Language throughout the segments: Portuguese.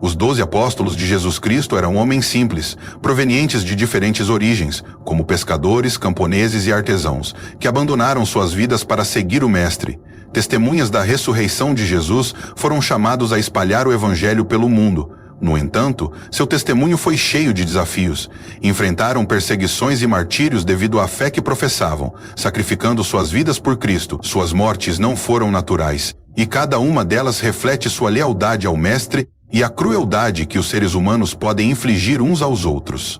Os 12 apóstolos de Jesus Cristo eram homens simples, provenientes de diferentes origens, como pescadores, camponeses e artesãos, que abandonaram suas vidas para seguir o Mestre. Testemunhas da ressurreição de Jesus, foram chamados a espalhar o Evangelho pelo mundo. No entanto, seu testemunho foi cheio de desafios. Enfrentaram perseguições e martírios devido à fé que professavam, sacrificando suas vidas por Cristo. Suas mortes não foram naturais, e cada uma delas reflete sua lealdade ao Mestre e a crueldade que os seres humanos podem infligir uns aos outros.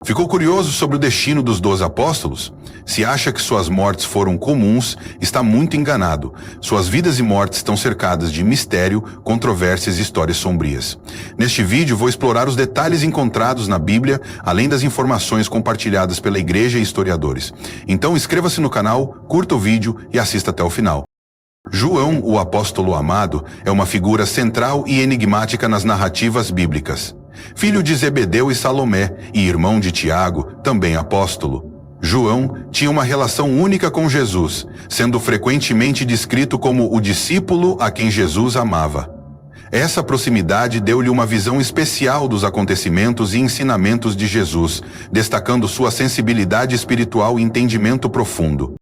Ficou curioso sobre o destino dos 12 apóstolos? Se acha que suas mortes foram comuns, está muito enganado. Suas vidas e mortes estão cercadas de mistério, controvérsias e histórias sombrias. Neste vídeo vou explorar os detalhes encontrados na Bíblia, além das informações compartilhadas pela igreja e historiadores. Então inscreva-se no canal, curta o vídeo e assista até o final. João, o apóstolo amado, é uma figura central e enigmática nas narrativas bíblicas. Filho de Zebedeu e Salomé, e irmão de Tiago, também apóstolo. João tinha uma relação única com Jesus, sendo frequentemente descrito como o discípulo a quem Jesus amava. Essa proximidade deu-lhe uma visão especial dos acontecimentos e ensinamentos de Jesus, destacando sua sensibilidade espiritual e entendimento profundo.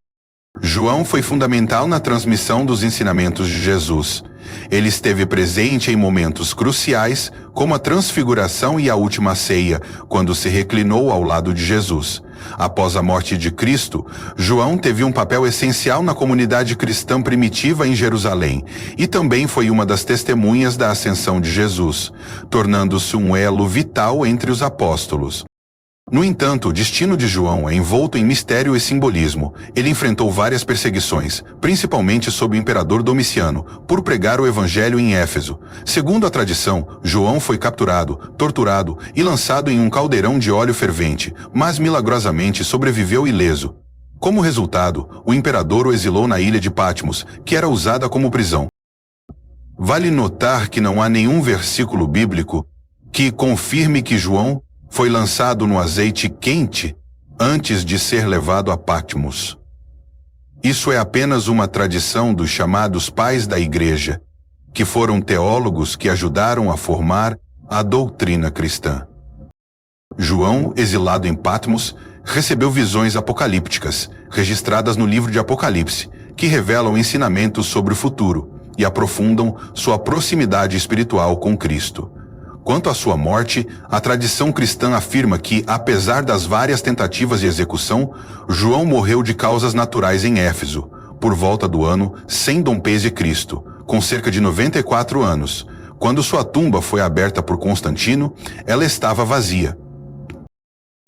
João foi fundamental na transmissão dos ensinamentos de Jesus. Ele esteve presente em momentos cruciais, como a transfiguração e a última ceia, quando se reclinou ao lado de Jesus. Após a morte de Cristo, João teve um papel essencial na comunidade cristã primitiva em Jerusalém, e também foi uma das testemunhas da ascensão de Jesus, tornando-se um elo vital entre os apóstolos. No entanto, o destino de João é envolto em mistério e simbolismo. Ele enfrentou várias perseguições, principalmente sob o imperador Domiciano, por pregar o evangelho em Éfeso. Segundo a tradição, João foi capturado, torturado e lançado em um caldeirão de óleo fervente, mas milagrosamente sobreviveu ileso. Como resultado, o imperador o exilou na ilha de Patmos, que era usada como prisão. Vale notar que não há nenhum versículo bíblico que confirme que João foi lançado no azeite quente antes de ser levado a Patmos. Isso é apenas uma tradição dos chamados pais da igreja, que foram teólogos que ajudaram a formar a doutrina cristã. João, exilado em Patmos, recebeu visões apocalípticas, registradas no livro de Apocalipse, que revelam ensinamentos sobre o futuro e aprofundam sua proximidade espiritual com Cristo. Quanto à sua morte, a tradição cristã afirma que, apesar das várias tentativas de execução, João morreu de causas naturais em Éfeso, por volta do ano 100 d.C., com cerca de 94 anos. Quando sua tumba foi aberta por Constantino, ela estava vazia.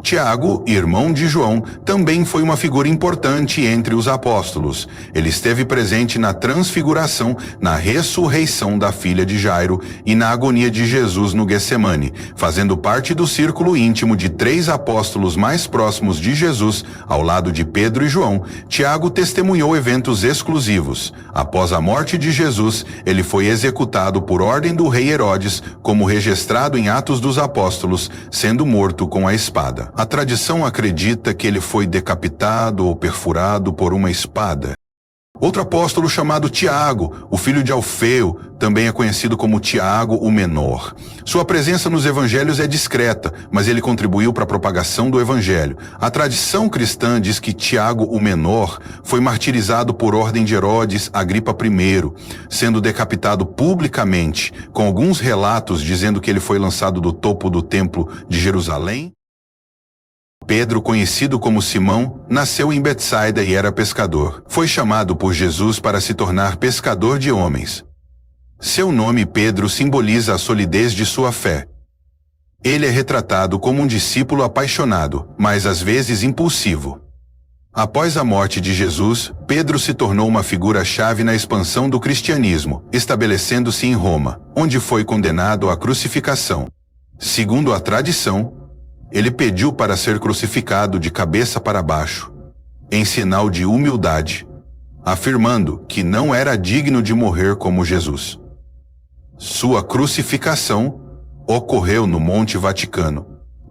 Tiago, irmão de João, também foi uma figura importante entre os apóstolos. Ele esteve presente na transfiguração, na ressurreição da filha de Jairo e na agonia de Jesus no Getsemane, fazendo parte do círculo íntimo de 3 apóstolos mais próximos de Jesus, ao lado de Pedro e João. Tiago testemunhou eventos exclusivos. Após a morte de Jesus, ele foi executado por ordem do rei Herodes, como registrado em Atos dos Apóstolos, sendo morto com a espada. A tradição acredita que ele foi decapitado ou perfurado por uma espada. Outro apóstolo chamado Tiago, o filho de Alfeu, também é conhecido como Tiago o Menor. Sua presença nos evangelhos é discreta, mas ele contribuiu para a propagação do evangelho. A tradição cristã diz que Tiago o Menor foi martirizado por ordem de Herodes Agripa I, sendo decapitado publicamente, com alguns relatos dizendo que ele foi lançado do topo do templo de Jerusalém. Pedro, conhecido como Simão, nasceu em Betsaida e era pescador. Foi chamado por Jesus para se tornar pescador de homens. Seu nome Pedro simboliza a solidez de sua fé. Ele é retratado como um discípulo apaixonado, mas às vezes impulsivo. Após a morte de Jesus, Pedro se tornou uma figura-chave na expansão do cristianismo, estabelecendo-se em Roma, onde foi condenado à crucificação. Segundo a tradição, ele pediu para ser crucificado de cabeça para baixo, em sinal de humildade, afirmando que não era digno de morrer como Jesus. Sua crucificação ocorreu no Monte Vaticano,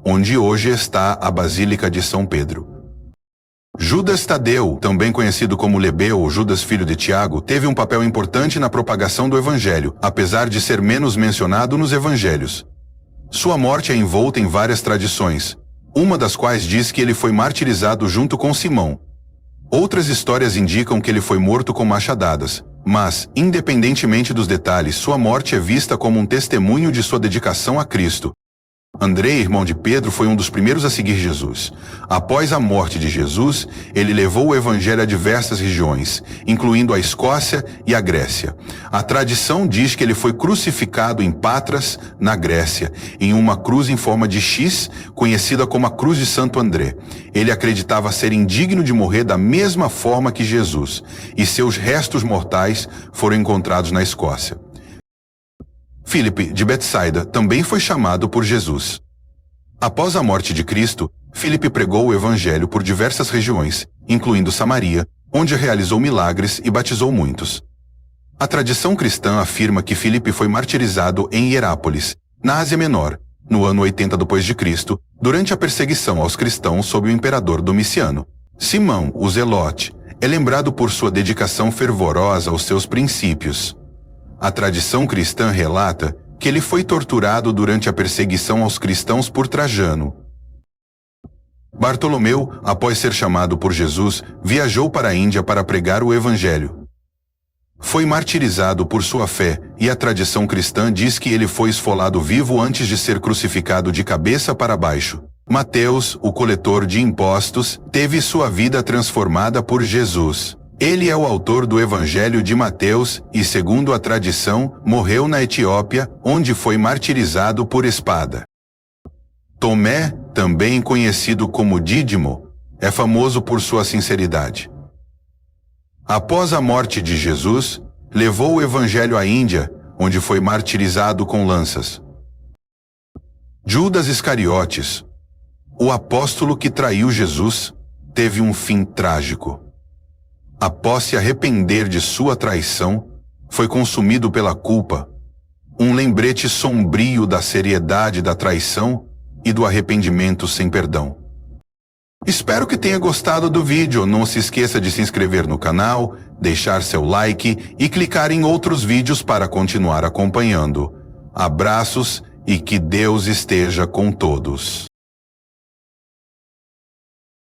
onde hoje está a Basílica de São Pedro. Judas Tadeu, também conhecido como Lebeu ou Judas filho de Tiago, teve um papel importante na propagação do Evangelho, apesar de ser menos mencionado nos Evangelhos. Sua morte é envolta em várias tradições, uma das quais diz que ele foi martirizado junto com Simão. Outras histórias indicam que ele foi morto com machadadas, mas, independentemente dos detalhes, sua morte é vista como um testemunho de sua dedicação a Cristo. André, irmão de Pedro, foi um dos primeiros a seguir Jesus. Após a morte de Jesus, ele levou o evangelho a diversas regiões, incluindo a Escócia e a Grécia. A tradição diz que ele foi crucificado em Patras, na Grécia, em uma cruz em forma de X, conhecida como a Cruz de Santo André. Ele acreditava ser indigno de morrer da mesma forma que Jesus, e seus restos mortais foram encontrados na Escócia. Filipe, de Betsaida, também foi chamado por Jesus. Após a morte de Cristo, Filipe pregou o evangelho por diversas regiões, incluindo Samaria, onde realizou milagres e batizou muitos. A tradição cristã afirma que Filipe foi martirizado em Hierápolis, na Ásia Menor, no ano 80 d.C., durante a perseguição aos cristãos sob o imperador Domiciano. Simão, o Zelote, é lembrado por sua dedicação fervorosa aos seus princípios. A tradição cristã relata que ele foi torturado durante a perseguição aos cristãos por Trajano. Bartolomeu, após ser chamado por Jesus, viajou para a Índia para pregar o Evangelho. Foi martirizado por sua fé e a tradição cristã diz que ele foi esfolado vivo antes de ser crucificado de cabeça para baixo. Mateus, o coletor de impostos, teve sua vida transformada por Jesus. Ele é o autor do Evangelho de Mateus e, segundo a tradição, morreu na Etiópia, onde foi martirizado por espada. Tomé, também conhecido como Dídimo, é famoso por sua sinceridade. Após a morte de Jesus, levou o Evangelho à Índia, onde foi martirizado com lanças. Judas Iscariotes, o apóstolo que traiu Jesus, teve um fim trágico. Após se arrepender de sua traição, foi consumido pela culpa, um lembrete sombrio da seriedade da traição e do arrependimento sem perdão. Espero que tenha gostado do vídeo. Não se esqueça de se inscrever no canal, deixar seu like e clicar em outros vídeos para continuar acompanhando. Abraços e que Deus esteja com todos.